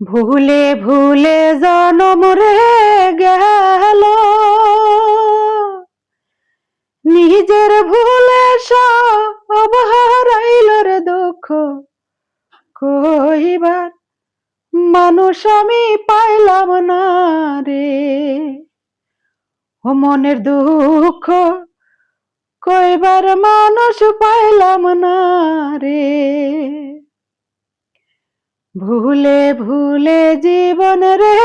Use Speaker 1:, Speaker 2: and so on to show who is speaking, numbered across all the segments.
Speaker 1: ভুলে ভুলে জনম রে গেল, নিজের ভুলে সব হারাইল রে দুঃখ কইবার মানুষ আমি পাইলাম না রে। ও মনের দুঃখ কইবার মানুষ পাইলাম না রে। ভুলে ভুলে জীবন রে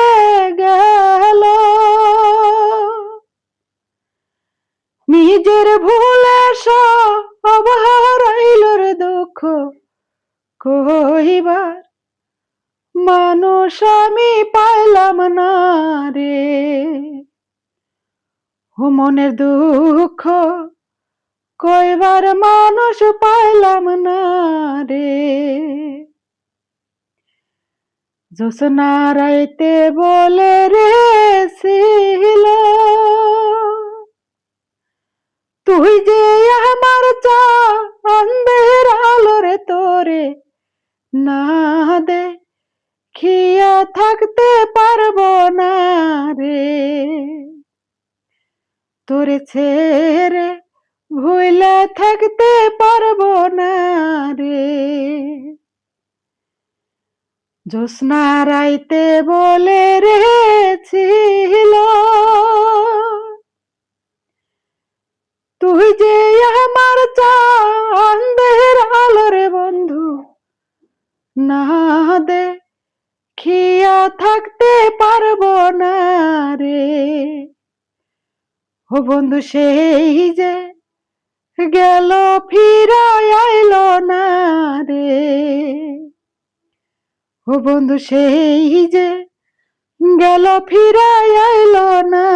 Speaker 1: গেল, নিজের ভুলে সব হারাইল রে দুঃখ কইবার মানুষ আমি পাইলাম না রে। ও মনের দুঃখ কইবার মানুষ পাইলাম না রে। জোছনা রাইতে বলে রে ছিল, তুই যে আমার চাঁদের আলো রে, তোরে না দেখিয়া থাকতে পারবো না রে। তোরে ছেড়ে ভুইলা থাকতে পারবো না রে। জ্যোৎস্না রাইতে বলে রে ছিল, তুই যে আমার চাঁদের আলো রে বন্ধু, না দেখিয়া থাকতে পারবো না রে। ও বন্ধু সেই যে গেল ফিরা আইল না রে। ও বন্ধু সেই যে গেল ফিরা আইল না